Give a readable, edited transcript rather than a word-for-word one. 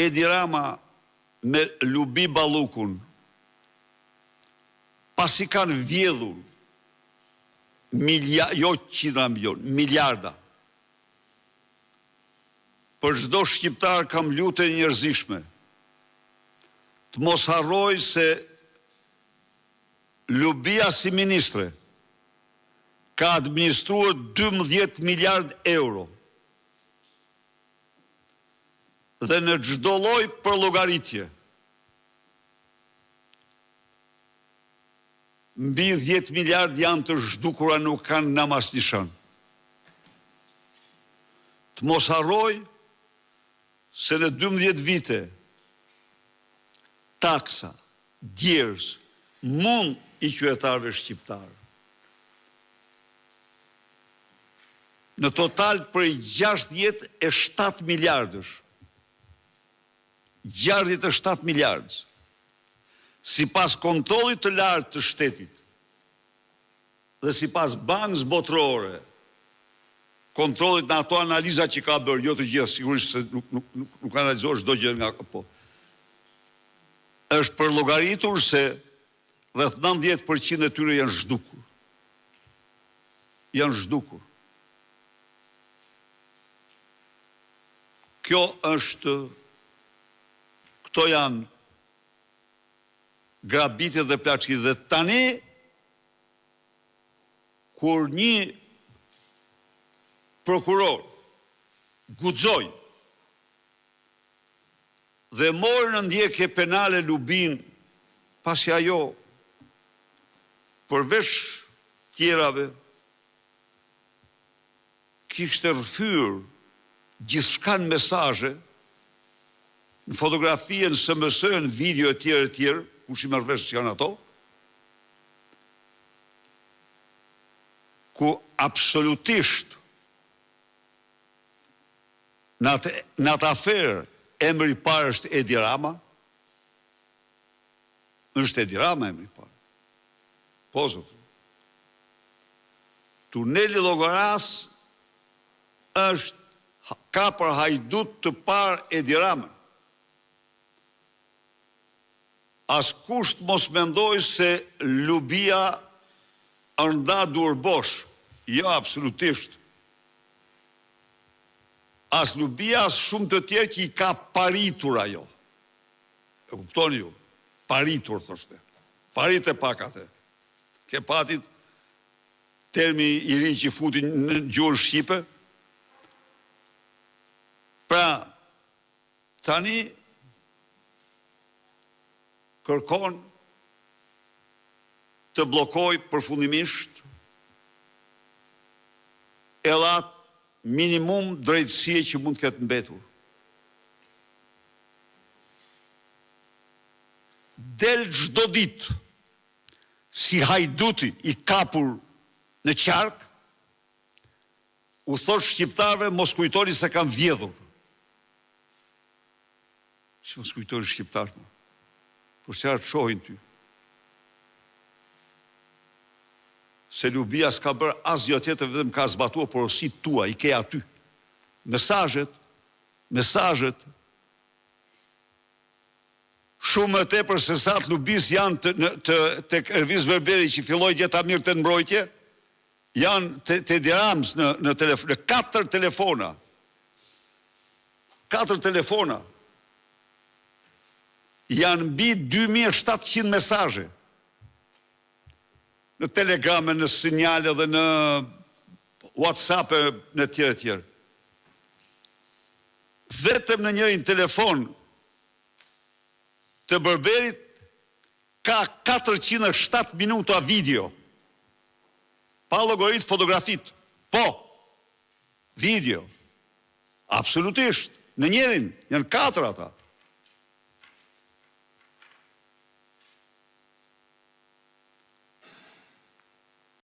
Edi Rama me Lubi Ballukun, pasi kanë vjedhur jo qindra milion, miliarda. Për çdo shqiptar kam lutje njerëzishme, të mos harroj se Lubia si ministre ka administruar 12 miliard euro. Dhe në çdo lloj përllogaritje, mbi 10 miliard janë të zhdukura, nuk kanë namaz nishën. Të mos harroj se në 12 vite taksa, djerës, mund i qytetarëve shqiptarë. Në total për 67 miliardësh. 67 miliardës. Si pas kontrolit të lartë të shtetit dhe si pas bankës botërore, kontrolit në ato analiza që ka bërë, jo të gjitha, sigurisht se nuk analizohet çdo gjë nga po. Është përllogaritur se rreth 90% e tyre janë zhdukur. Janë zhdukur. Këto janë grabitje dhe plaçki. Dhe tani, kur një prokuror guxoi dhe morë në ndjekje penale Lubin, pasi ajo, përveç tjerave, kishte rrëfyer gjithçka në mesazhe, në fotografie, në SMS, në video e tjerë, kush i merr vesh që janë ato, ku absolutisht në atë aferë emri i parë është Edi Rama. Është Edi Rama emri i parë. Po, zotë. Tuneli Llogaras ka për hajdut të parë Edi Rama. Askush mos mendoj se Lubia nda dur bosh. Jo, absolutisht. As Lubia, as shumë të tjerë që i ka paritur ajo. E kuptoni ju? Paritur, thoshte. Parit e pakate. Ke patit termi i ri që futi në gjuhën shqipe. Pra, tani kërkon të bllokoj përfundimisht edhe atë minimum drejtësie që mund të ketë mbetur. Del çdo ditë si hajduti i kapur në qark, u thot shqiptarëve mos kujtoni se kam vjedhur. Si mos kujtoni shqiptarëve? Por çfarë të shohin ty? Se Lubia s'ka bërë asgjë tjetër, vetëm ka zbatuar porositë tua, i ke aty. Mesazhet shumë më tepër se sa të Lubis janë tek Erviz Berberi që filloi gjeta mirë të mbrojtje, janë te Dirams në telefon, 4 telefona. 4 telefona. Janë mbi 2700 mesazhe. Në telegrame, në sinjale dhe në WhatsApp e në tjere. Vetëm në njërin telefon të Berberit ka 407 minuta video. Pa llogarit fotografit. Po, video. Absolutisht. Në njërin, janë 4 ata.